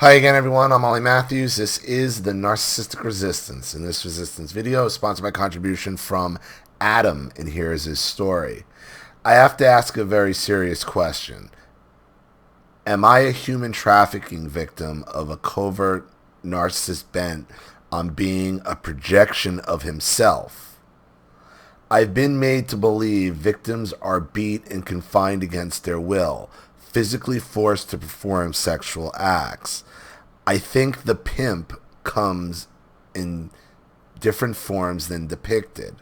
Hi again, everyone. I'm Ollie Matthews. This is the Narcissistic Resistance, and this resistance video is sponsored by contribution from Adam, and here is his story. I have to ask a very serious question. Am I a human trafficking victim of a covert narcissist bent on being a projection of himself? I've been made to believe victims are beat and confined against their will, physically forced to perform sexual acts. I think the pimp comes in different forms than depicted,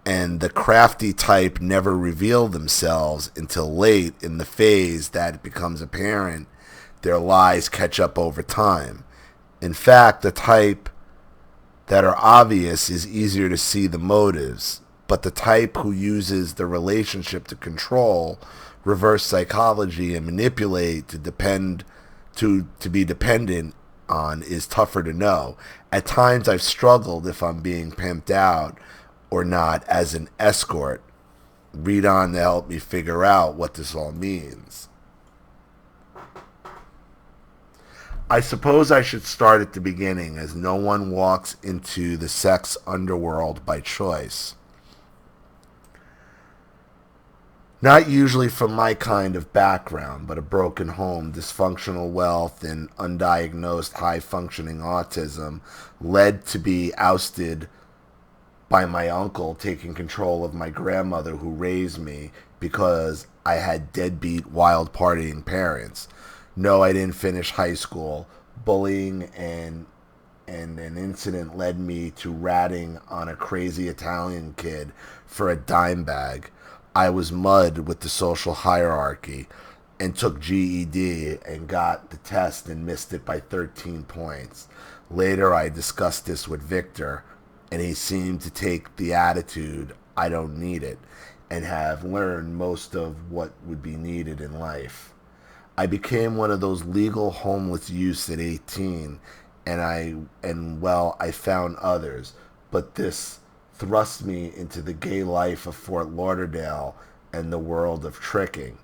and the crafty type never reveal themselves until late in the phase that it becomes apparent their lies catch up over time. In fact, the type that are obvious is easier to see the motives, but the type who uses the relationship to control, reverse psychology, and manipulate to be dependent on is tougher to know. At times I've struggled if I'm being pimped out or not as an escort. Read on to help me figure out what this all means. I suppose I should start at the beginning, as no one walks into the sex underworld by choice. Not usually from my kind of background, but a broken home, dysfunctional wealth, and undiagnosed high-functioning autism led to be ousted by my uncle taking control of my grandmother who raised me because I had deadbeat, wild partying parents. No, I didn't finish high school. Bullying and an incident led me to ratting on a crazy Italian kid for a dime bag. I was mud with the social hierarchy and took GED and got the test and missed it by 13 points. Later, I discussed this with Victor, and he seemed to take the attitude, I don't need it, and have learned most of what would be needed in life. I became one of those legal homeless youths at 18, and I found others, but this thrust me into the gay life of Fort Lauderdale and the world of tricking.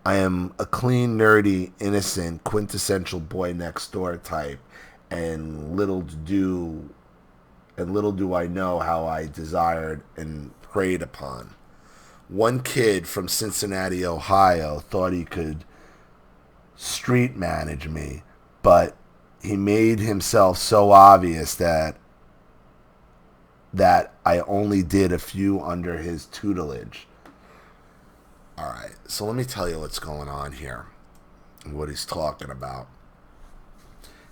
I am a clean, nerdy, innocent, quintessential boy next door type, and little do I know how I desired and preyed upon. One kid from Cincinnati, Ohio, thought he could street manage me, but he made himself so obvious that I only did a few under his tutelage. Alright, so let me tell you what's going on here and what he's talking about.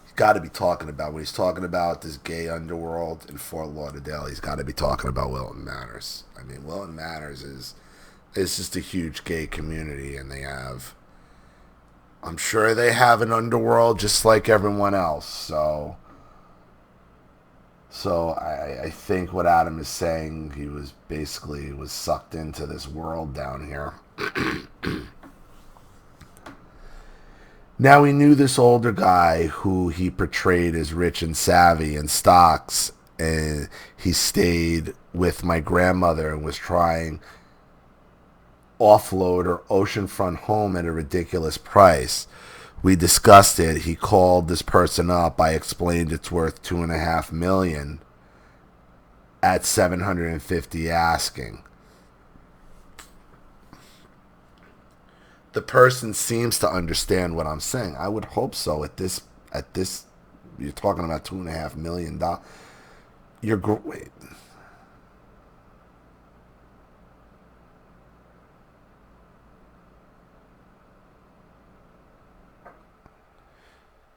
He's got to be talking about, when he's talking about this gay underworld in Fort Lauderdale, he's got to be talking about Wilton Manors. I mean, Wilton Manors is just a huge gay community, and I'm sure they have an underworld just like everyone else, so I think what Adam is saying, he was sucked into this world down here. Now, we knew this older guy who he portrayed as rich and savvy in stocks, and he stayed with my grandmother and was trying offload her oceanfront home at a ridiculous price. We discussed it. He called this person up. I explained it's worth $2.5 million at $750 asking. The person seems to understand what I'm saying. I would hope so. At this, you're talking about $2.5 million. Wait.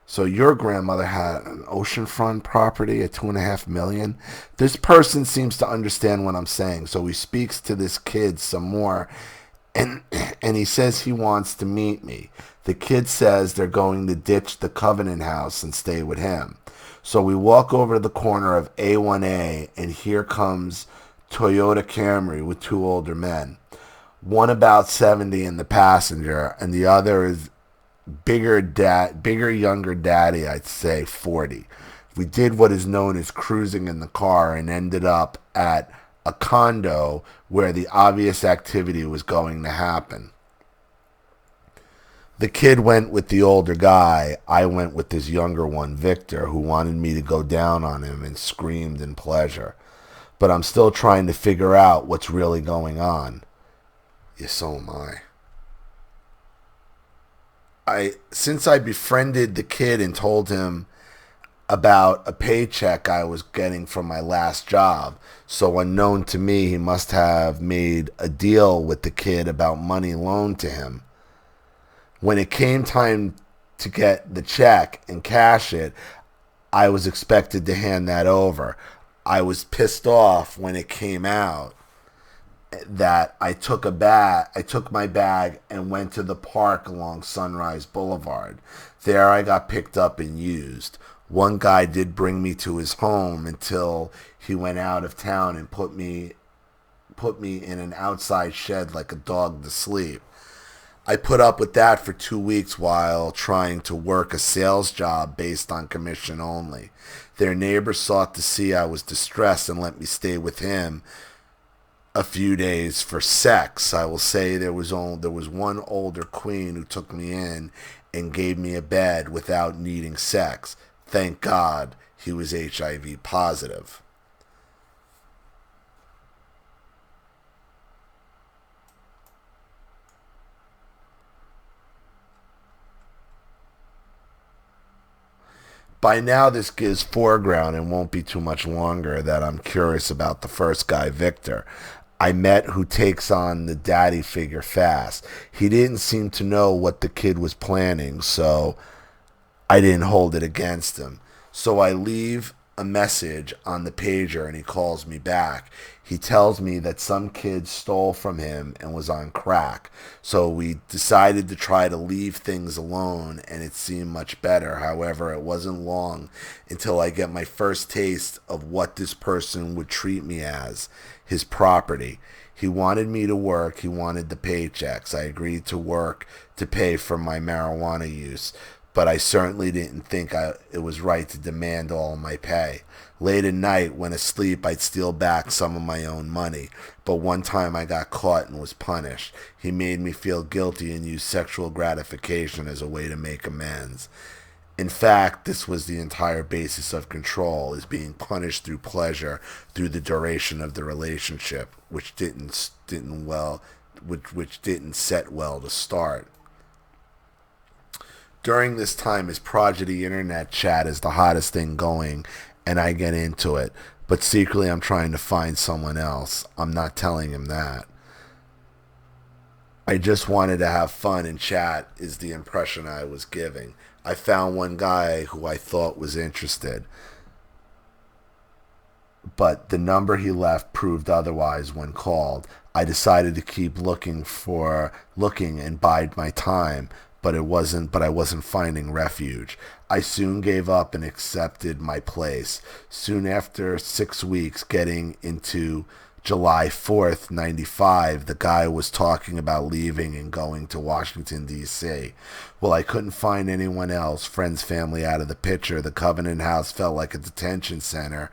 So your grandmother had an oceanfront property at $2.5 million. This person seems to understand what I'm saying. So he speaks to this kid some more, and he says he wants to meet me. The kid says they're going to ditch the Covenant House and stay with him. So we walk over to the corner of A1A, and here comes Toyota Camry with two older men. One about 70 in the passenger, and the other is bigger younger daddy, I'd say 40. We did what is known as cruising in the car and ended up at a condo where the obvious activity was going to happen. The kid went with the older guy. I went with this younger one, Victor, who wanted me to go down on him and screamed in pleasure. But I'm still trying to figure out what's really going on. Yeah, so am I. Since I befriended the kid and told him about a paycheck I was getting from my last job, so unknown to me, he must have made a deal with the kid about money loaned to him. When it came time to get the check and cash it, I was expected to hand that over. I was pissed off when it came out that I took my bag and went to the park along Sunrise Boulevard. There I got picked up and used. One guy did bring me to his home until he went out of town and put me in an outside shed like a dog to sleep. I put up with that for 2 weeks while trying to work a sales job based on commission only. Their neighbor sought to see I was distressed and let me stay with him a few days for sex. I will say there was one older queen who took me in and gave me a bed without needing sex. Thank God he was HIV positive. By now, this gives foreground and won't be too much longer that I'm curious about the first guy, Victor. I met who takes on the daddy figure fast. He didn't seem to know what the kid was planning, so I didn't hold it against him. So I leave a message on the pager and he calls me back. He tells me that some kid stole from him and was on crack. So we decided to try to leave things alone and it seemed much better. However, it wasn't long until I get my first taste of what this person would treat me as, his property. He wanted me to work. He wanted the paychecks. I agreed to work to pay for my marijuana use, but I certainly didn't think it was right to demand all my pay. Late at night, when asleep, I'd steal back some of my own money, but one time I got caught and was punished. He made me feel guilty and used sexual gratification as a way to make amends. In fact, this was the entire basis of control, is being punished through pleasure through the duration of the relationship, which didn't set well to start. During this time, his prodigy internet chat is the hottest thing going, and I get into it. But secretly, I'm trying to find someone else. I'm not telling him that. I just wanted to have fun and chat is the impression I was giving. I found one guy who I thought was interested, but the number he left proved otherwise when called. I decided to keep looking and bide my time, but I wasn't finding refuge. I soon gave up and accepted my place. Soon after 6 weeks, getting into July 4th, 95, the guy was talking about leaving and going to Washington, D.C. Well, I couldn't find anyone else, friends, family out of the picture. The Covenant House felt like a detention center,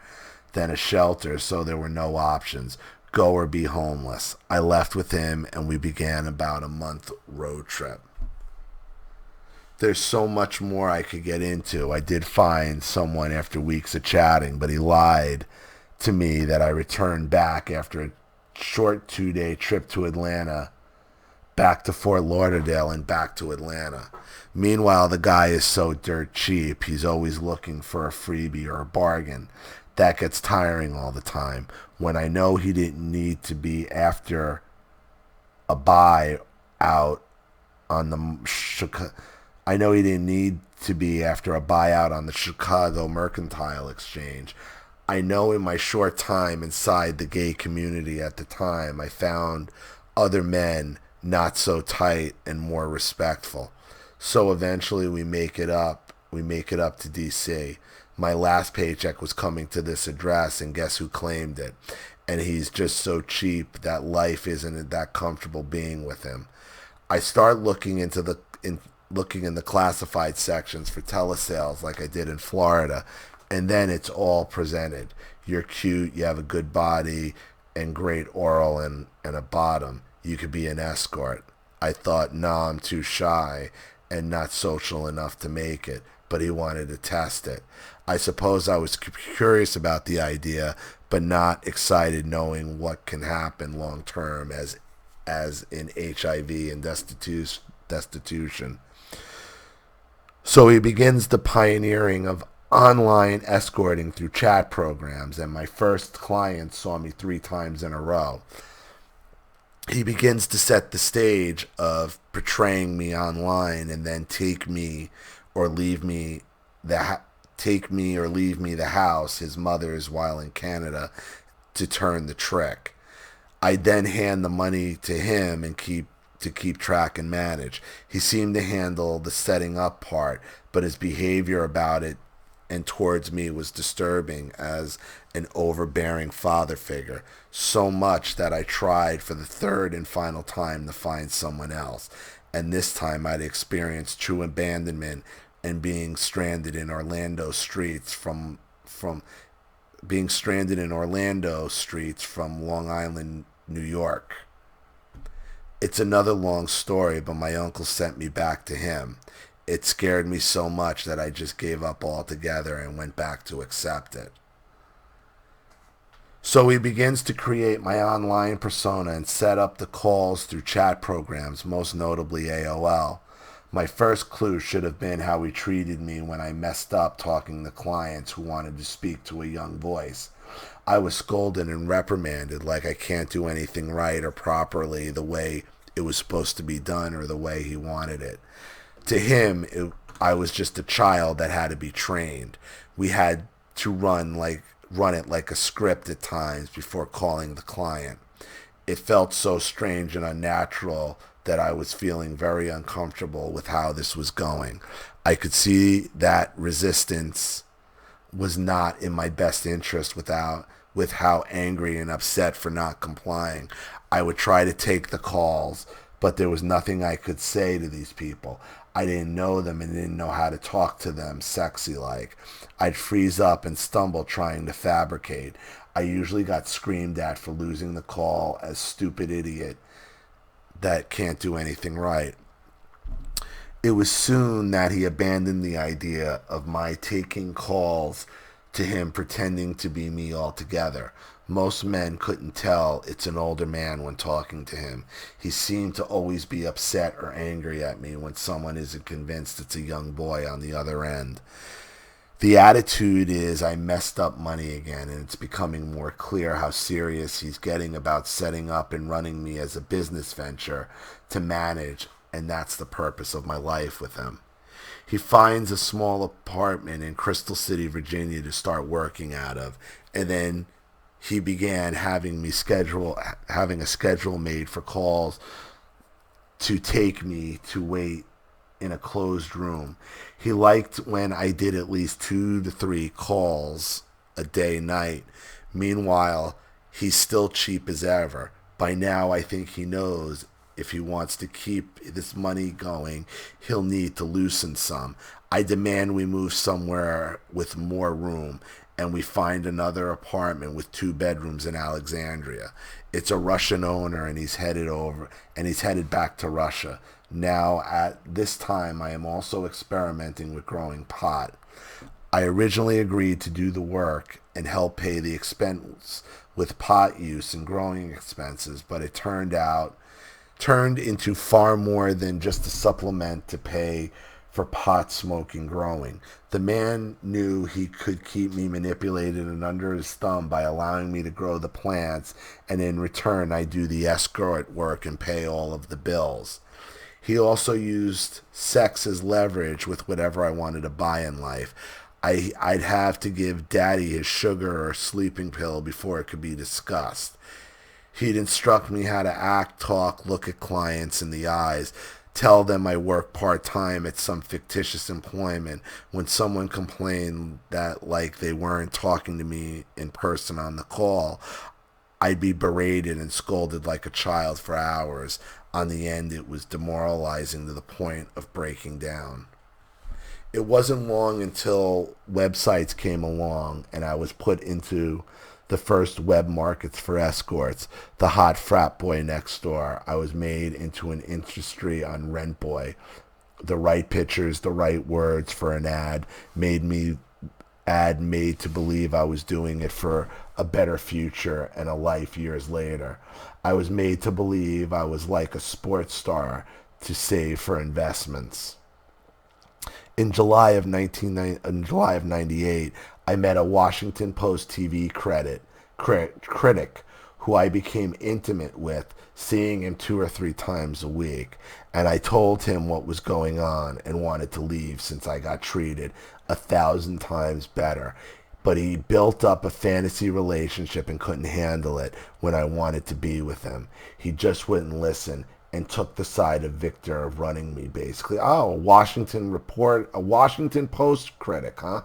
then a shelter, so there were no options. Go or be homeless. I left with him, and we began about a month road trip. There's so much more I could get into. I did find someone after weeks of chatting, but he lied to me that I returned back after a short 2-day trip to Atlanta, back to Fort Lauderdale, and back to Atlanta. Meanwhile, the guy is so dirt cheap, he's always looking for a freebie or a bargain. That gets tiring all the time. When I know he didn't need to be after a buyout on the Chicago Mercantile Exchange. I know in my short time inside the gay community at the time, I found other men not so tight and more respectful. So eventually we make it up. We make it up to D.C. My last paycheck was coming to this address, and guess who claimed it? And he's just so cheap that life isn't that comfortable being with him. I start looking in the classified sections for telesales like I did in Florida, and then it's all presented. You're cute, you have a good body, and great oral and a bottom. You could be an escort. I thought, nah, I'm too shy and not social enough to make it, but he wanted to test it. I suppose I was curious about the idea, but not excited knowing what can happen long term as in HIV and destitution. So he begins the pioneering of online escorting through chat programs, and my first client saw me 3 times in a row. He begins to set the stage of portraying me online and then or leave me take me or leave me the house, his mother's, while in Canada, to turn the trick. I then hand the money to him and keep track and manage. He seemed to handle the setting up part, but his behavior about it and towards me was disturbing as an overbearing father figure, so much that I tried for the third and final time to find someone else. And this time I'd experienced true abandonment and being stranded in Orlando streets from Long Island, New York. It's another long story, but my uncle sent me back to him. It scared me so much that I just gave up altogether and went back to accept it. So he begins to create my online persona and set up the calls through chat programs, most notably AOL. My first clue should have been how he treated me when I messed up talking to clients who wanted to speak to a young voice. I was scolded and reprimanded like I can't do anything right or properly the way it was supposed to be done or the way he wanted it. To him, I was just a child that had to be trained. We had to run it like a script at times before calling the client. It felt so strange and unnatural that I was feeling very uncomfortable with how this was going. I could see that resistance was not in my best interest with how angry and upset for not complying. I would try to take the calls, but there was nothing I could say to these people. I didn't know them and didn't know how to talk to them sexy like. I'd freeze up and stumble trying to fabricate. I usually got screamed at for losing the call as stupid idiot that can't do anything right. It was soon that he abandoned the idea of my taking calls to him pretending to be me altogether. Most men couldn't tell it's an older man when talking to him. He seemed to always be upset or angry at me when someone isn't convinced it's a young boy on the other end. The attitude is I messed up money again, and it's becoming more clear how serious he's getting about setting up and running me as a business venture to manage, and that's the purpose of my life with him. He finds a small apartment in Crystal City, Virginia to start working out of, and then he began having a schedule made for calls to take me to wait in a closed room. He liked when I did at least 2 to 3 calls a day, night. Meanwhile, he's still cheap as ever. By now, I think he knows if he wants to keep this money going, he'll need to loosen some. I demand we move somewhere with more room, and we find another apartment with 2 bedrooms in Alexandria. It's a Russian owner, and he's headed back to Russia. Now, at this time, I am also experimenting with growing pot. I originally agreed to do the work and help pay the expense with pot use and growing expenses, but it turned into far more than just a supplement to pay for pot smoking growing. The man knew he could keep me manipulated and under his thumb by allowing me to grow the plants, and in return I do the escort work and pay all of the bills. He also used sex as leverage with whatever I wanted to buy in life. I'd have to give Daddy his sugar or sleeping pill before it could be discussed. He'd instruct me how to act, talk, look at clients in the eyes, tell them I work part-time at some fictitious employment. When someone complained that they weren't talking to me in person on the call, I'd be berated and scolded like a child for hours. On the end, it was demoralizing to the point of breaking down. It wasn't long until websites came along and I was put into the first web markets for escorts, the hot frat boy next door. I was made into an industry on Rent Boy. The right pictures, the right words for an ad made to believe I was doing it for a better future and a life years later. I was made to believe I was like a sports star to save for investments. In July of 98, I met a Washington Post TV critic who I became intimate with, seeing him 2 or 3 times a week. And I told him what was going on and wanted to leave since I got treated 1,000 times better. But he built up a fantasy relationship and couldn't handle it when I wanted to be with him. He just wouldn't listen and took the side of Victor of running me, basically. Oh, a Washington Post critic, huh?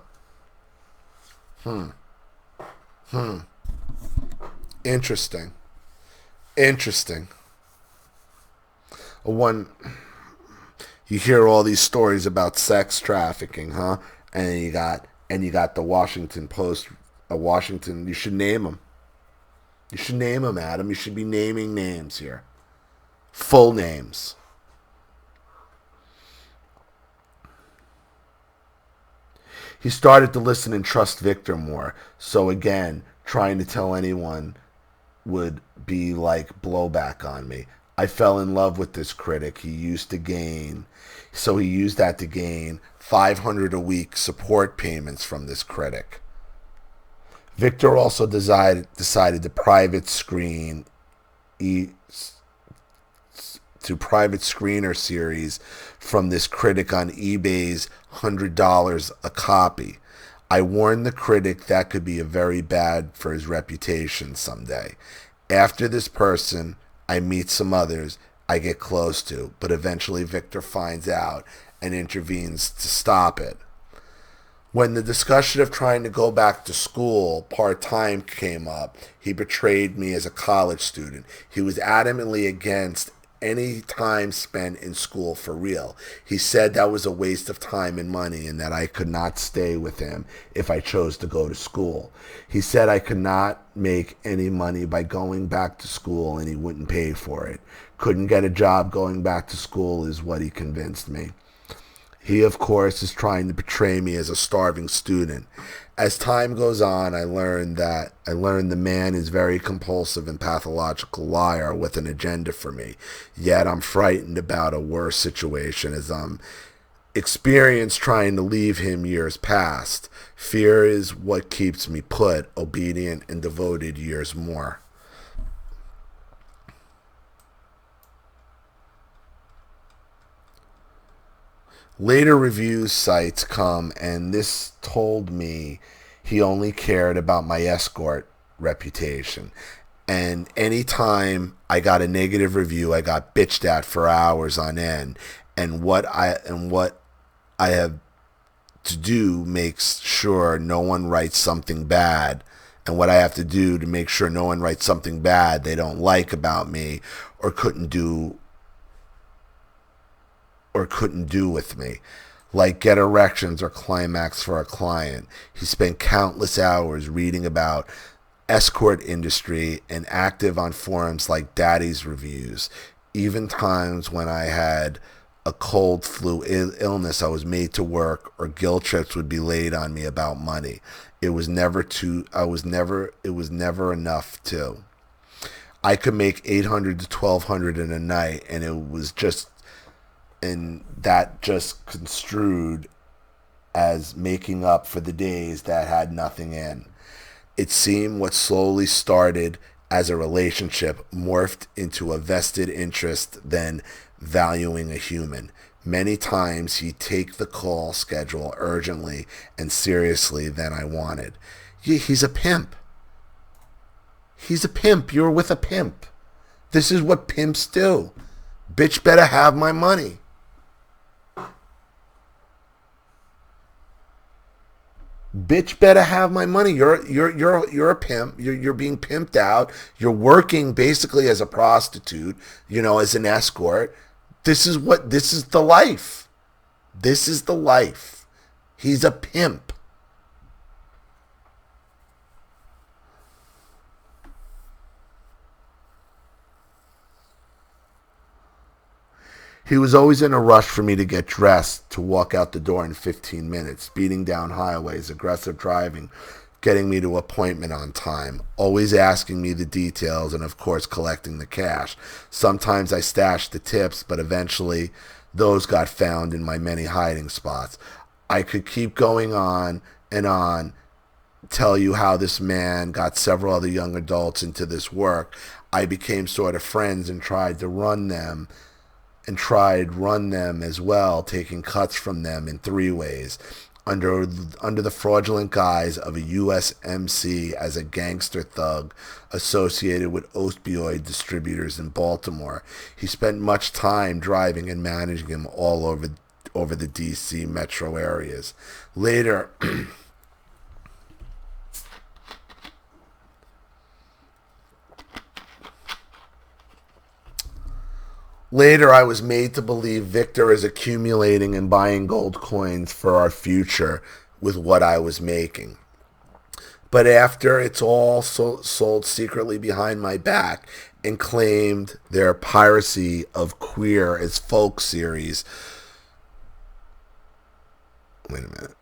Interesting. You hear all these stories about sex trafficking, huh? And you got the Washington Post, you should name them. You should name them, Adam. You should be naming names here. Full names. He started to listen and trust Victor more. So again, trying to tell anyone would be like blowback on me. I fell in love with this critic. He used that to gain $500 a week support payments from this critic. Victor also decided to private screener series from this critic on eBay's $100 a copy. I warned the critic that could be very bad for his reputation someday. After this person, I meet some others I get close to, but eventually Victor finds out and intervenes to stop it. When the discussion of trying to go back to school part-time came up, he betrayed me as a college student. He was adamantly against any time spent in school for real. He said that was a waste of time and money and that I could not stay with him if I chose to go to school. He said I could not make any money by going back to school and he wouldn't pay for it. Couldn't get a job going back to school is what he convinced me. He, of course, is trying to portray me as a starving student. As time goes on, I learned the man is very compulsive and pathological liar with an agenda for me. Yet I'm frightened about a worse situation as I'm experienced trying to leave him years past. Fear is what keeps me put, obedient and devoted years more. Later review sites come, and this told me he only cared about my escort reputation. And anytime I got a negative review, I got bitched at for hours on end. And what I have to do makes sure no one writes something bad. And what I have to do to make sure no one writes something bad they don't like about me or couldn't do with me, like get erections or climax for a client. He spent countless hours reading about escort industry and active on forums like Daddy's Reviews. Even times when I had a cold flu illness, I was made to work, or guilt trips would be laid on me about money. It was never enough to. I could make $800 to $1,200 in a night, and that just construed as making up for the days that had nothing in. It seemed what slowly started as a relationship morphed into a vested interest, then valuing a human. Many times he'd take the call schedule urgently and seriously than I wanted. He's a pimp. He's a pimp. You're with a pimp. This is what pimps do. Bitch better have my money. Bitch better have my money. You're a pimp. You're being pimped out. You're working basically as a prostitute, as an escort. This is the life. This is the life. He's a pimp. He was always in a rush for me to get dressed to walk out the door in 15 minutes, speeding down highways, aggressive driving, getting me to appointment on time, always asking me the details, and of course collecting the cash. Sometimes I stashed the tips, but eventually those got found in my many hiding spots. I could keep going on and on, tell you how this man got several other young adults into this work. I became sort of friends and tried run them as well, taking cuts from them in 3 ways. Under the fraudulent guise of a USMC as a gangster thug associated with opioid distributors in Baltimore. He spent much time driving and managing him all over the DC metro areas. Later, I was made to believe Victor is accumulating and buying gold coins for our future with what I was making. But after it's all sold secretly behind my back and claimed their piracy of Queer as Folk series. Wait a minute.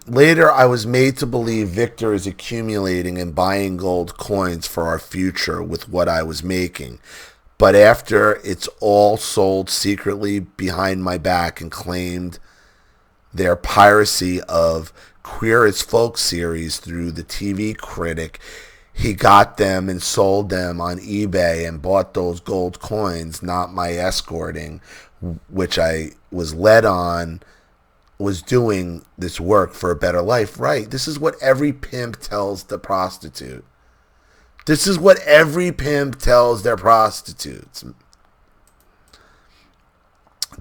Later, I was made to believe Victor is accumulating and buying gold coins for our future with what I was making. But after it's all sold secretly behind my back and claimed their piracy of Queer as Folk series through the TV critic, he got them and sold them on eBay and bought those gold coins, not my escorting, which I was led on, was doing this work for a better life. Right. This is what every pimp tells the prostitute. This is what every pimp tells their prostitutes.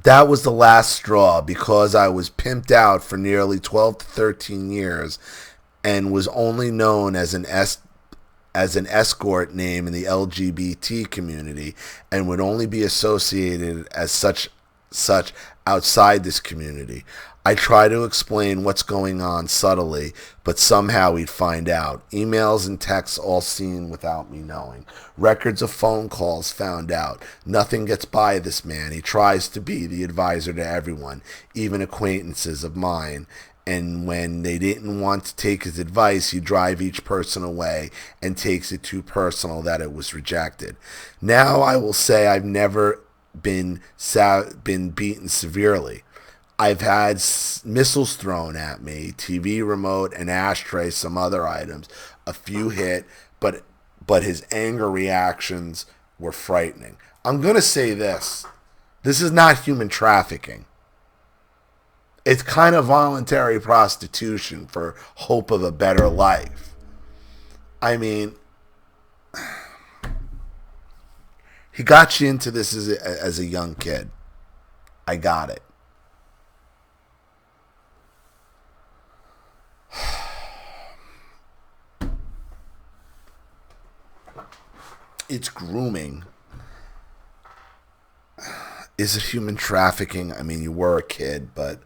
That was the last straw, because I was pimped out for nearly 12 to 13 years and was only known as an escort name in the LGBT community and would only be associated as such outside this community. I try to explain what's going on subtly, but somehow he'd find out. Emails and texts all seen without me knowing. Records of phone calls found out. Nothing gets by this man. He tries to be the advisor to everyone, even acquaintances of mine. And when they didn't want to take his advice, he'd drive each person away and takes it too personal that it was rejected. Now I will say I've never been beaten severely. I've had missiles thrown at me, TV remote, an ashtray, some other items. A few hit, but his anger reactions were frightening. I'm going to say this. This is not human trafficking. It's kind of voluntary prostitution for hope of a better life. I mean, he got you into this as a young kid. I got it. It's grooming. Is it human trafficking? I mean, you were a kid, but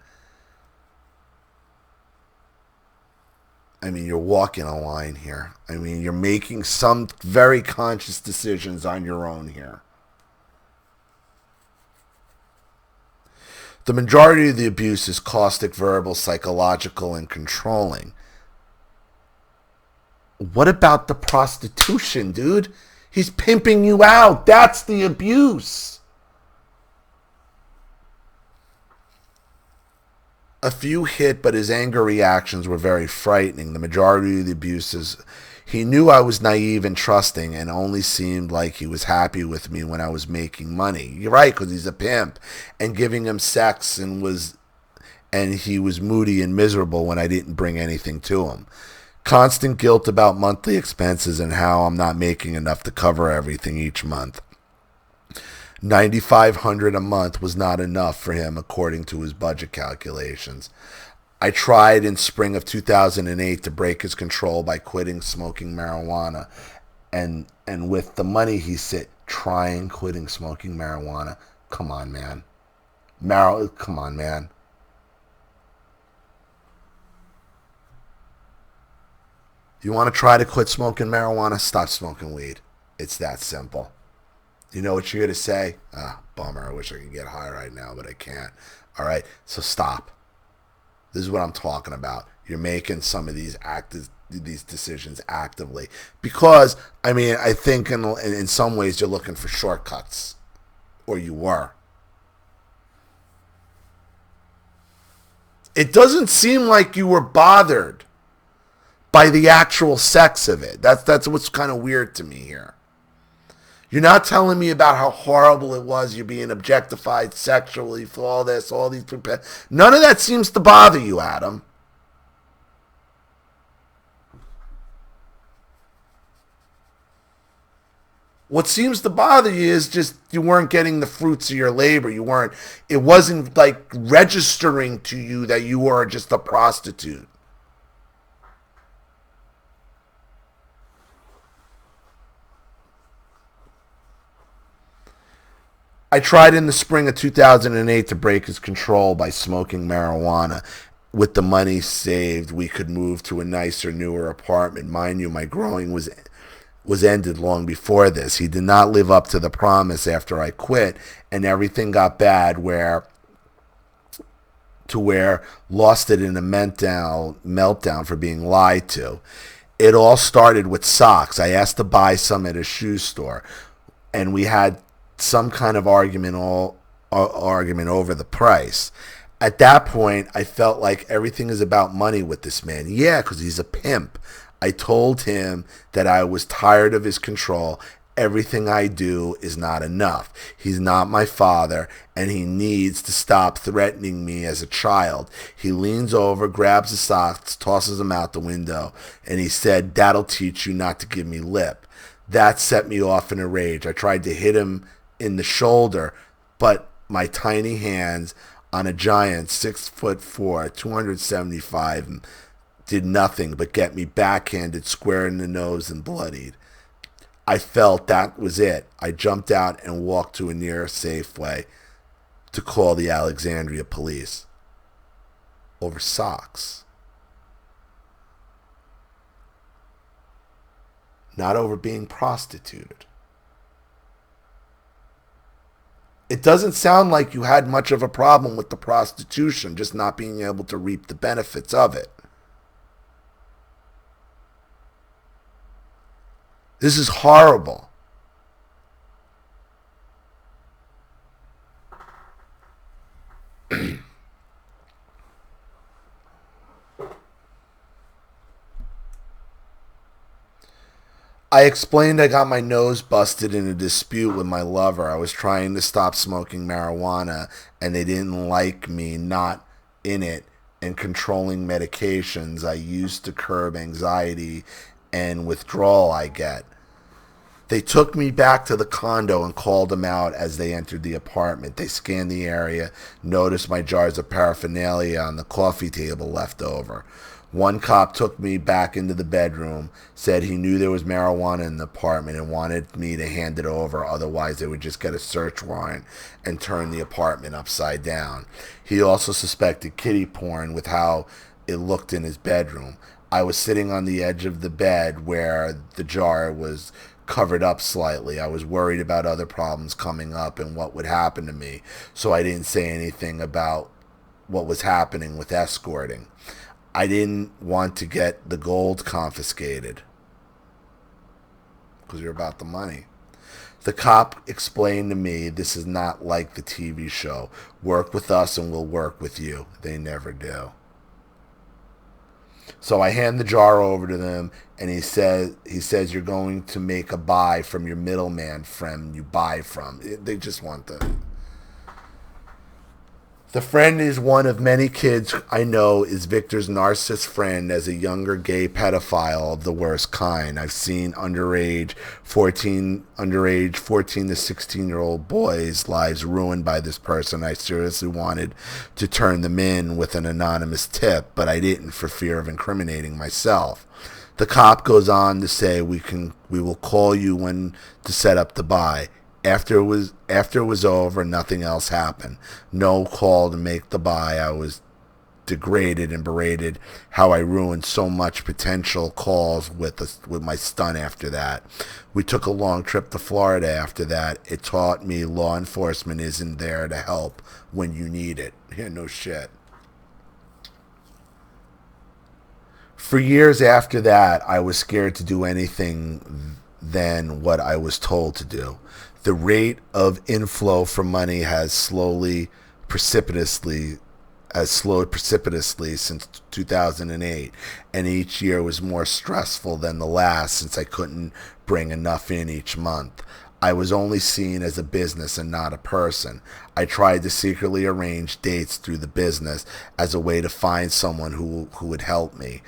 I mean, you're walking a line here. I mean, you're making some very conscious decisions on your own here. The majority of the abuse is caustic, verbal, psychological, and controlling. What about the prostitution, dude? He's pimping you out. That's the abuse. A few hit, but his anger reactions were very frightening. The majority of the abuses, he knew I was naive and trusting and only seemed like he was happy with me when I was making money. You're right, because he's a pimp. And giving him sex and he was moody and miserable when I didn't bring anything to him. Constant guilt about monthly expenses and how I'm not making enough to cover everything each month. $9,500 a month was not enough for him according to his budget calculations. I tried in spring of 2008 to break his control by quitting smoking marijuana. And with the money he said, trying quitting smoking marijuana. Come on, man. Come on, man. You want to try to quit smoking marijuana? Stop smoking weed. It's that simple. You know what you're going to say? Ah, bummer. I wish I could get high right now, but I can't. All right, so stop. This is what I'm talking about. You're making some of these decisions actively because, I mean, I think in some ways you're looking for shortcuts, or you were. It doesn't seem like you were bothered by the actual sex of it. That's what's kind of weird to me here. You're not telling me about how horrible it was. You're being objectified sexually for all this, all these. None of that seems to bother you, Adam. What seems to bother you is just you weren't getting the fruits of your labor. It wasn't like registering to you that you were just a prostitute. I tried in the spring of 2008 to break his control by smoking marijuana. With the money saved, we could move to a nicer, newer apartment. Mind you, my growing was ended long before this. He did not live up to the promise after I quit, and everything got bad where lost it in a meltdown for being lied to. It all started with socks. I asked to buy some at a shoe store, and we had some kind of argument over the price. At that point, I felt like everything is about money with this man. Yeah, because he's a pimp. I told him that I was tired of his control. Everything I do is not enough. He's not my father, and he needs to stop threatening me as a child. He leans over, grabs the socks, tosses them out the window, and he said, "That'll teach you not to give me lip." That set me off in a rage. I tried to hit him in the shoulder, but my tiny hands on a giant 6'4", 275, did nothing but get me backhanded square in the nose and bloodied. I felt that was it. I jumped out and walked to a near Safeway to call the Alexandria police over socks. Not over being prostituted. It doesn't sound like you had much of a problem with the prostitution, just not being able to reap the benefits of it. This is horrible. I explained I got my nose busted in a dispute with my lover. I was trying to stop smoking marijuana, and they didn't like me not in it and controlling medications I used to curb anxiety and withdrawal I get. They took me back to the condo and called them out as they entered the apartment. They scanned the area, noticed my jars of paraphernalia on the coffee table left over. One cop took me back into the bedroom, said he knew there was marijuana in the apartment and wanted me to hand it over, otherwise they would just get a search warrant and turn the apartment upside down. He also suspected kiddie porn with how it looked in his bedroom. I was sitting on the edge of the bed where the jar was covered up slightly. I was worried about other problems coming up and what would happen to me, so I didn't say anything about what was happening with escorting. I didn't want to get the gold confiscated because you're about the money. The cop explained to me, this is not like the TV show. Work with us and we'll work with you. They never do. So I hand the jar over to them, and he says you're going to make a buy from your middleman friend you buy from. They just want the friend is one of many kids I know is Victor's narcissist friend as a younger gay pedophile of the worst kind. I've seen underage 14 to 16-year-old boys' lives ruined by this person. I seriously wanted to turn them in with an anonymous tip, but I didn't for fear of incriminating myself. The cop goes on to say we will call you when to set up the buy. After it was over, nothing else happened. No call to make the buy. I was degraded and berated how I ruined so much potential calls with my stunt after that. We took a long trip to Florida after that. It taught me law enforcement isn't there to help when you need it. Yeah, no shit. For years after that, I was scared to do anything than what I was told to do. The rate of inflow for money has slowed precipitously since 2008, and each year was more stressful than the last since I couldn't bring enough in each month. I was only seen as a business and not a person. I tried to secretly arrange dates through the business as a way to find someone who would help me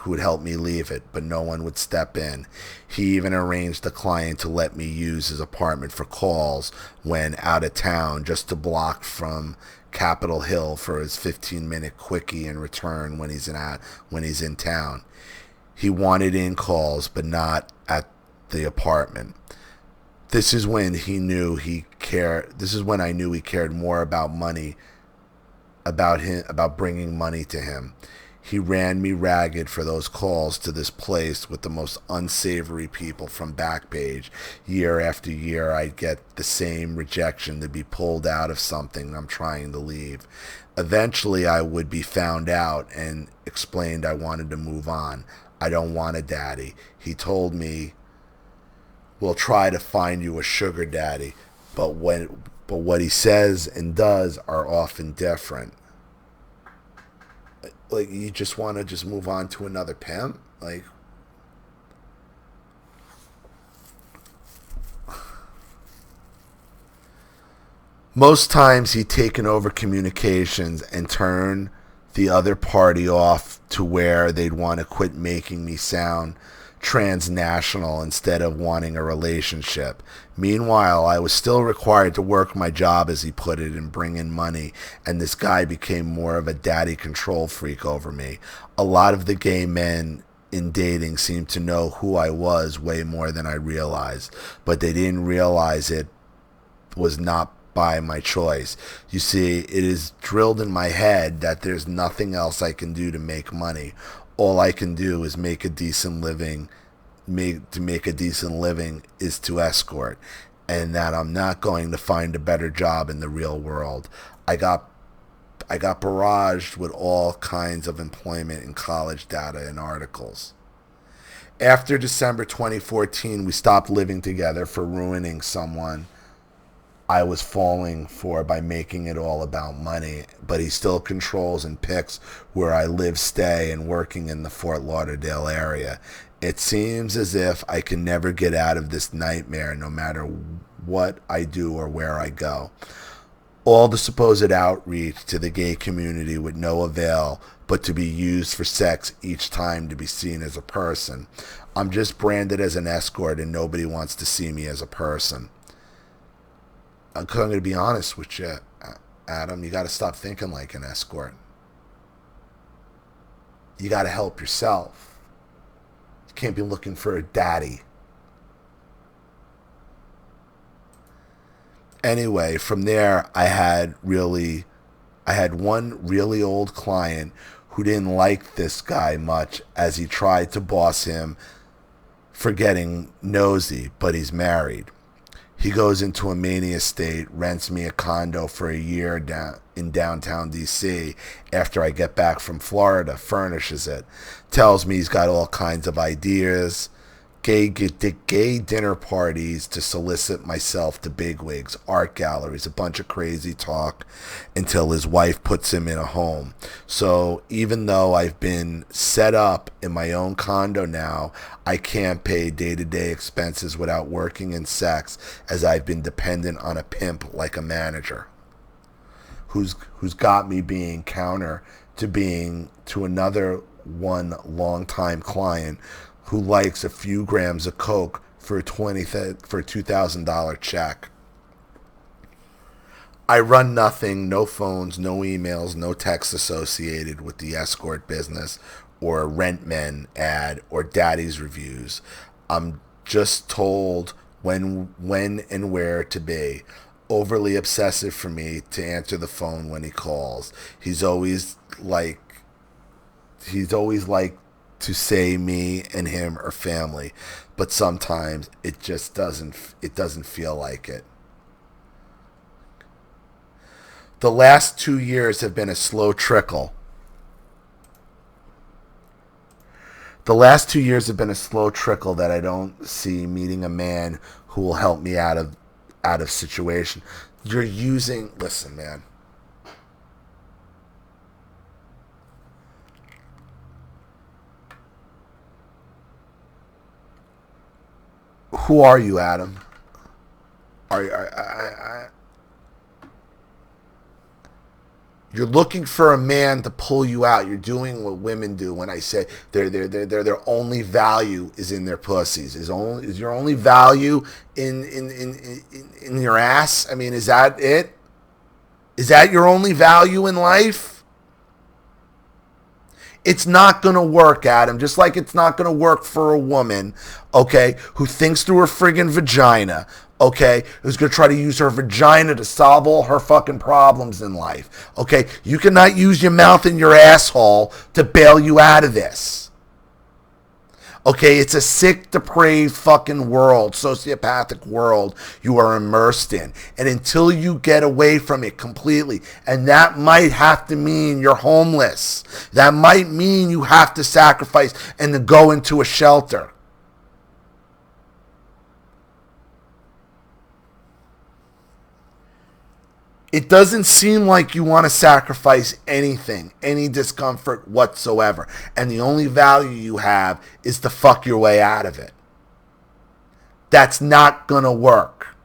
leave it, but no one would step in. He even arranged a client to let me use his apartment for calls when out of town, just to block from Capitol Hill for his 15-minute quickie in return when he's in town. He wanted in calls, but not at the apartment. This is when he knew he cared. This is when I knew he cared more about money, about bringing money to him. He ran me ragged for those calls to this place with the most unsavory people from Backpage. Year after year, I'd get the same rejection to be pulled out of something I'm trying to leave. Eventually, I would be found out and explained I wanted to move on. I don't want a daddy. He told me, we'll try to find you a sugar daddy, but what he says and does are often different. Like, you just want to just move on to another pimp? Like, most times he'd taken over communications and turn the other party off to where they'd want to quit making me sound transnational instead of wanting a relationship. Meanwhile, I was still required to work my job, as he put it, and bring in money, and this guy became more of a daddy control freak over me. A lot of the gay men in dating seemed to know who I was way more than I realized, but they didn't realize it was not by my choice. You see, it is drilled in my head that there's nothing else I can do to make money. All I can do is make a decent living. To make a decent living is to escort, and that I'm not going to find a better job in the real world. I got barraged with all kinds of employment and college data and articles. After December 2014, we stopped living together for ruining someone I was falling for by making it all about money, but he still controls and picks where I live, stay, and working in the Fort Lauderdale area. It seems as if I can never get out of this nightmare, no matter what I do or where I go. All the supposed outreach to the gay community with no avail but to be used for sex each time to be seen as a person. I'm just branded as an escort and nobody wants to see me as a person. I'm going to be honest with you, Adam. You got to stop thinking like an escort. You got to help yourself. You can't be looking for a daddy. Anyway, from there, I had one really old client who didn't like this guy much, as he tried to boss him for getting nosy, but he's married. He goes into a mania state, rents me a condo for a year in downtown D.C. after I get back from Florida, furnishes it, tells me he's got all kinds of ideas, gay dinner parties to solicit myself to bigwigs, art galleries, a bunch of crazy talk until his wife puts him in a home. So even though I've been set up in my own condo now, I can't pay day-to-day expenses without working in sex, as I've been dependent on a pimp like a manager who's got me being counter to another one longtime client who likes a few grams of coke for a $2,000 check. I run nothing, no phones, no emails, no texts associated with the escort business or a rent men ad or daddy's reviews. I'm just told when and where to be. Overly obsessive for me to answer the phone when he calls. He's always like he's always liked to say me and him are family, but sometimes it just doesn't feel like it. The last 2 years have been a slow trickle. The last 2 years have been a slow trickle that I don't see meeting a man who will help me out of situation. You're using, listen, man. Who are you, Adam? You're looking for a man to pull you out. You're doing what women do when I say their only value is in their pussies. Is your only value in your ass? I mean, is that it? Is that your only value in life? It's not going to work, Adam. Just like it's not going to work for a woman, okay, who thinks through her friggin' vagina, okay, who's going to try to use her vagina to solve all her fucking problems in life, okay? You cannot use your mouth and your asshole to bail you out of this. Okay, it's a sick, depraved fucking world, sociopathic world you are immersed in. And until you get away from it completely, and that might have to mean you're homeless. That might mean you have to sacrifice and to go into a shelter. It doesn't seem like you want to sacrifice anything, any discomfort whatsoever. And the only value you have is to fuck your way out of it. That's not going to work.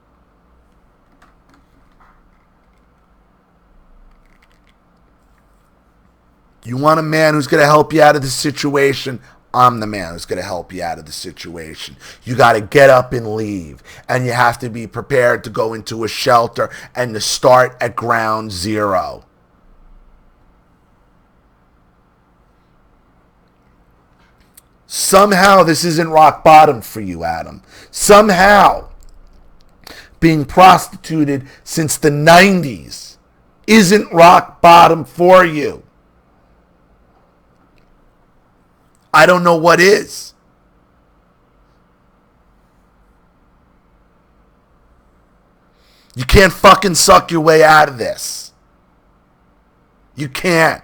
You want a man who's going to help you out of the situation? I'm the man who's going to help you out of the situation. You got to get up and leave. And you have to be prepared to go into a shelter and to start at ground zero. Somehow this isn't rock bottom for you, Adam. Somehow being prostituted since the 90s isn't rock bottom for you. I don't know what is. You can't fucking suck your way out of this. You can't.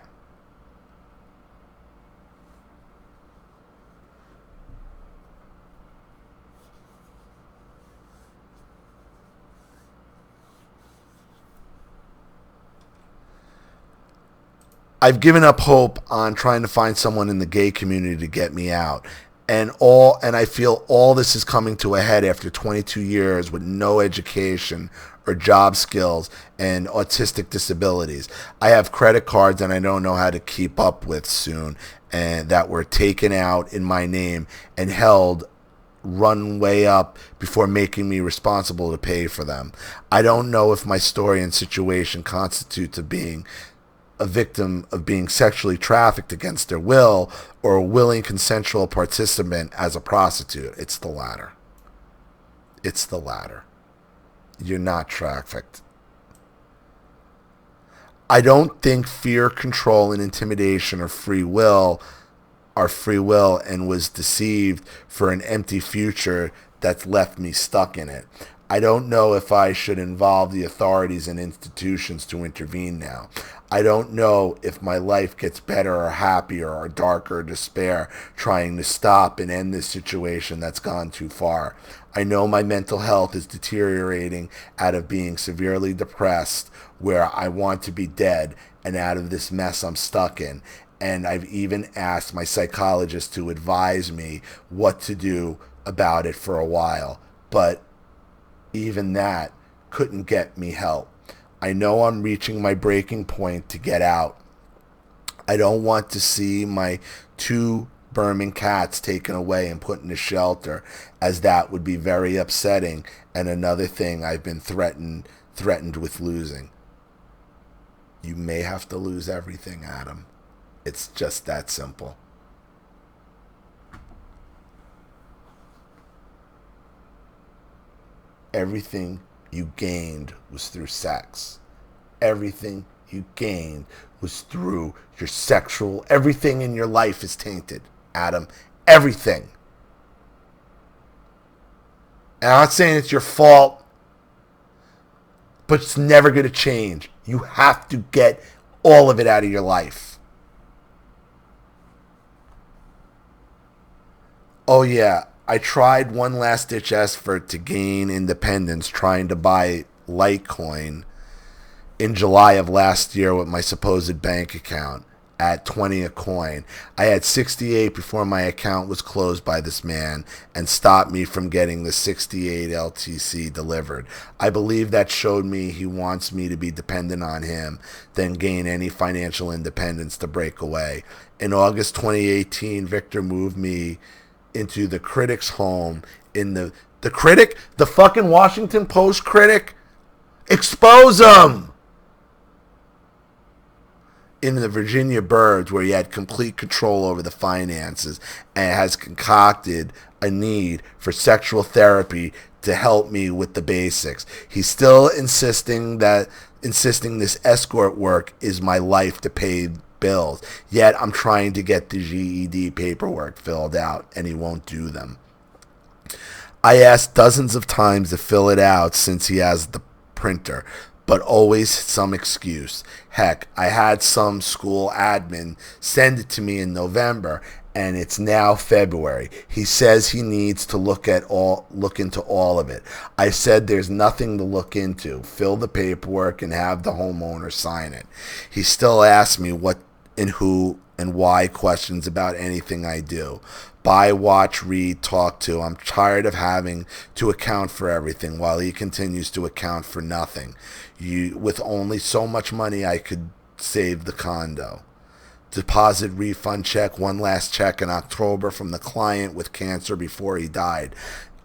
I've given up hope on trying to find someone in the gay community to get me out. And I feel all this is coming to a head after 22 years with no education or job skills and autistic disabilities. I have credit cards and I don't know how to keep up with soon, and that were taken out in my name and held run way up before making me responsible to pay for them. I don't know if my story and situation constitutes of being a victim of being sexually trafficked against their will or a willing consensual participant as a prostitute. It's the latter. It's the latter. You're not trafficked. I don't think fear, control, and intimidation are free will and was deceived for an empty future that's left me stuck in it. I don't know if I should involve the authorities and institutions to intervene now. I don't know if my life gets better or happier or darker or despair trying to stop and end this situation that's gone too far. I know my mental health is deteriorating out of being severely depressed where I want to be dead and out of this mess I'm stuck in. And I've even asked my psychologist to advise me what to do about it for a while. But even that couldn't get me help. I know I'm reaching my breaking point to get out. I don't want to see my 2 Burman cats taken away and put in a shelter, as that would be very upsetting and another thing I've been threatened with losing. You may have to lose everything, Adam. It's just that simple. Everything you gained was through sex. Everything you gained was through your sexual, everything in your life is tainted, Adam. Everything. And I'm not saying it's your fault, but it's never going to change. You have to get all of it out of your life. Oh, yeah. I tried one last ditch effort to gain independence trying to buy Litecoin in July of last year with my supposed bank account at 20 a coin. I had 68 before my account was closed by this man and stopped me from getting the 68 LTC delivered. I believe that showed me he wants me to be dependent on him, then gain any financial independence to break away. In August 2018, Victor moved me into the critic's home in the critic, the fucking Washington Post critic. Expose him! In the Virginia Burbs, where he had complete control over the finances and has concocted a need for sexual therapy to help me with the basics. He's still insisting this escort work is my life to pay bills. Yet I'm trying to get the GED paperwork filled out, and he won't do them. I asked dozens of times to fill it out since he has the printer, but always some excuse. Heck, I had some school admin send it to me in November, and it's now February. He says he needs to look into all of it. I said there's nothing to look into. Fill the paperwork and have the homeowner sign it. He still asks me what and who and why questions about anything I do. Buy, watch, read, talk to. I'm tired of having to account for everything while he continues to account for nothing. With only so much money I could save the condo. Deposit refund check, one last check in October from the client with cancer before he died.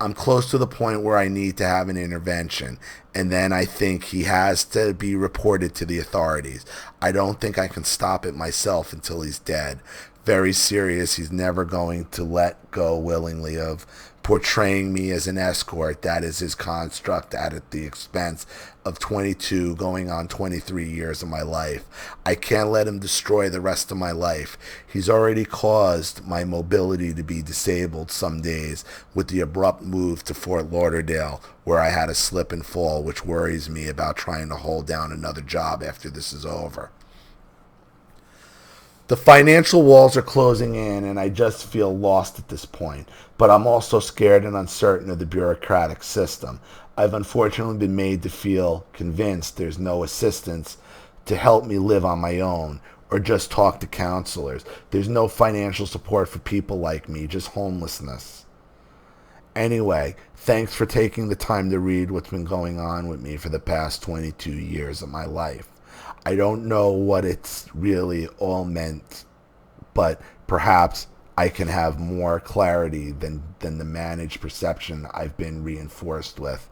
I'm close to the point where I need to have an intervention, and then I think he has to be reported to the authorities. I don't think I can stop it myself until he's dead. Very serious. He's never going to let go willingly of portraying me as an escort. That is his construct at the expense of 22 going on 23 years of my life. I can't let him destroy the rest of my life. He's already caused my mobility to be disabled some days with the abrupt move to Fort Lauderdale, where I had a slip and fall, which worries me about trying to hold down another job after this is over. The financial walls are closing in, and I just feel lost at this point. But I'm also scared and uncertain of the bureaucratic system. I've unfortunately been made to feel convinced there's no assistance to help me live on my own or just talk to counselors. There's no financial support for people like me, just homelessness. Anyway, thanks for taking the time to read what's been going on with me for the past 22 years of my life. I don't know what it's really all meant, but perhaps I can have more clarity than the managed perception I've been reinforced with.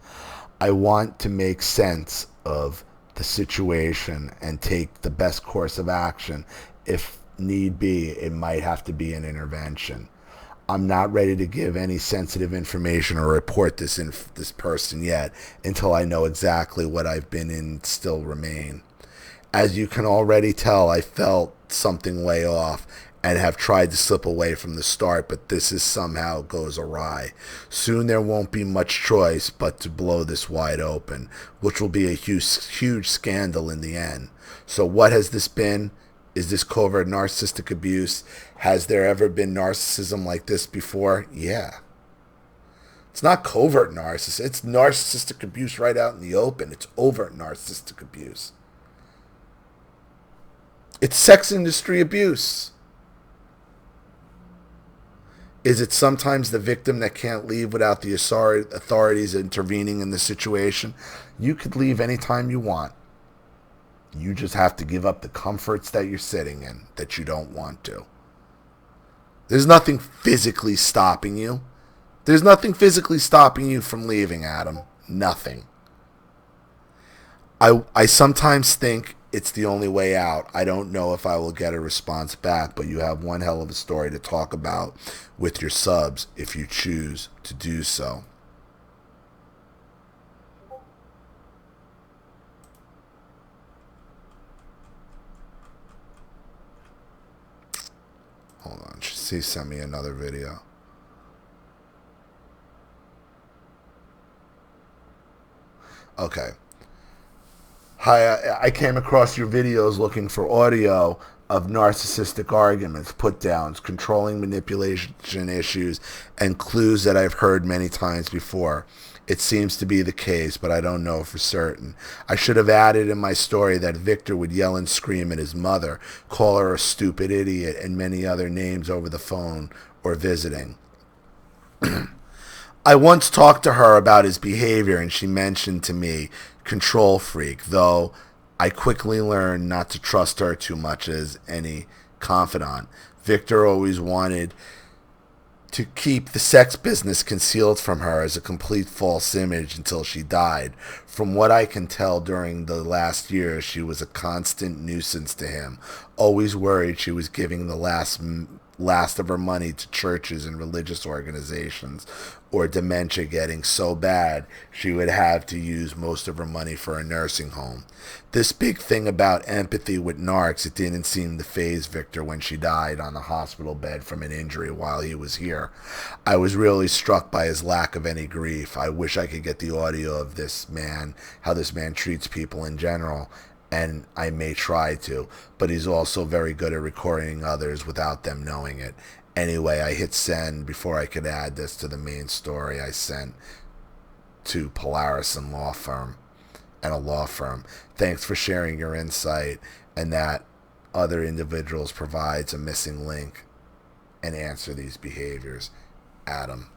I want to make sense of the situation and take the best course of action. If need be, it might have to be an intervention. I'm not ready to give any sensitive information or report this person yet until I know exactly what I've been in still remain. As you can already tell, I felt something way off and have tried to slip away from the start, but this is somehow goes awry. Soon there won't be much choice but to blow this wide open, which will be a huge scandal in the end. So what has this been? Is this covert narcissistic abuse? Has there ever been narcissism like this before? Yeah. It's not covert narcissism. It's narcissistic abuse right out in the open. It's overt narcissistic abuse. It's sex industry abuse. Is it sometimes the victim that can't leave without the authorities intervening in the situation? You could leave anytime you want. You just have to give up the comforts that you're sitting in that you don't want to. There's nothing physically stopping you. There's nothing physically stopping you from leaving, Adam. Nothing. I sometimes think it's the only way out. I don't know if I will get a response back, but you have one hell of a story to talk about with your subs if you choose to do so. Hold on. She sent me another video. Okay. Hi, I came across your videos looking for audio of narcissistic arguments, put downs, controlling manipulation issues, and clues that I've heard many times before. It seems to be the case, but I don't know for certain. I should have added in my story that Victor would yell and scream at his mother, call her a stupid idiot, and many other names over the phone or visiting. I once talked to her about his behavior, and she mentioned to me control freak, though I quickly learned not to trust her too much as any confidant. Victor always wanted to keep the sex business concealed from her as a complete false image until she died. From what I can tell, during the last year, she was a constant nuisance to him, always worried she was giving the last of her money to churches and religious organizations, or dementia getting so bad she would have to use most of her money for a nursing home. This big thing about empathy with narcs, it didn't seem to faze Victor when she died on the hospital bed from an injury while he was here. I was really struck by his lack of any grief. I wish I could get the audio of this man, how this man treats people in general, and I may try to, but he's also very good at recording others without them knowing it. Anyway, I hit send before I could add this to the main story I sent to Polaris and a law firm. Thanks for sharing your insight, and that other individuals provides a missing link and answer these behaviors. Adam.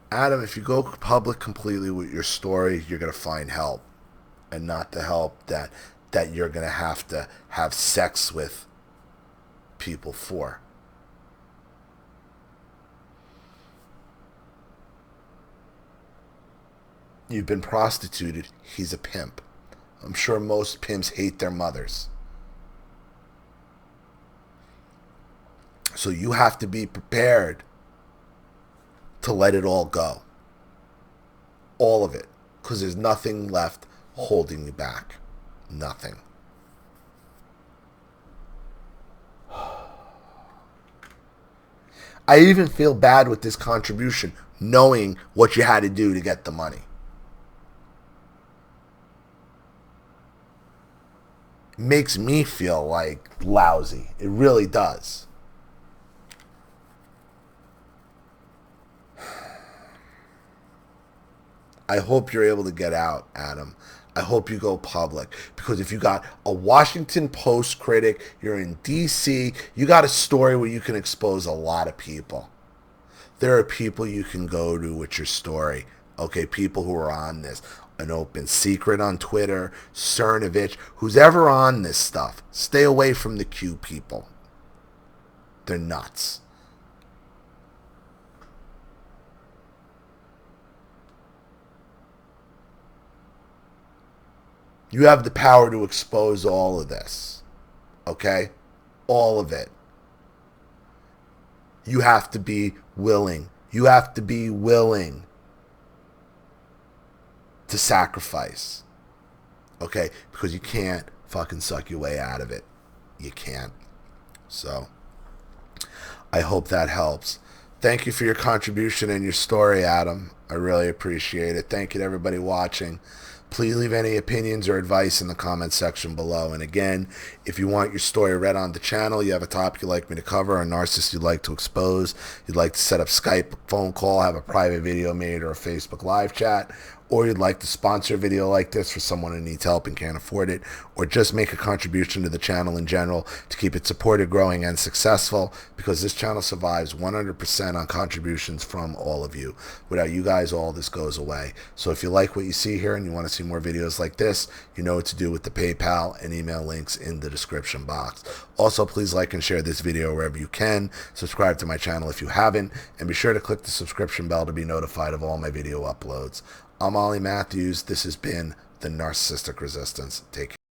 Adam, if you go public completely with your story, you're going to find help, and not the help that you're going to have sex with people for. You've been prostituted. He's a pimp. I'm sure most pimps hate their mothers. So you have to be prepared to let it all go. All of it. Because there's nothing left holding you back. Nothing. I even feel bad with this contribution, knowing what you had to do to get the money. It makes me feel like lousy. It really does. I hope you're able to get out, Adam. I hope you go public, because if you got a Washington Post critic, you're in D.C., you got a story where you can expose a lot of people. There are people you can go to with your story. Okay, people who are on this. An Open Secret on Twitter, Cernovich, who's ever on this stuff. Stay away from the Q people. They're nuts. You have the power to expose all of this. Okay? All of it. You have to be willing. You have to be willing to sacrifice. Okay? Because you can't fucking suck your way out of it. You can't. So, I hope that helps. Thank you for your contribution and your story, Adam. I really appreciate it. Thank you to everybody watching. Please leave any opinions or advice in the comment section below. And again, if you want your story read on the channel, you have a topic you'd like me to cover, a narcissist you'd like to expose, you'd like to set up Skype, phone call, have a private video made, or a Facebook live chat, or you'd like to sponsor a video like this for someone who needs help and can't afford it, or just make a contribution to the channel in general to keep it supported, growing, and successful, because this channel survives 100% on contributions from all of you. Without you guys, all this goes away. So if you like what you see here and you want to see more videos like this, you know what to do with the PayPal and email links in the description box. Also, please like and share this video wherever you can. Subscribe to my channel if you haven't, and be sure to click the subscription bell to be notified of all my video uploads. I'm Ollie Matthews. This has been the Narcissistic Resistance. Take care.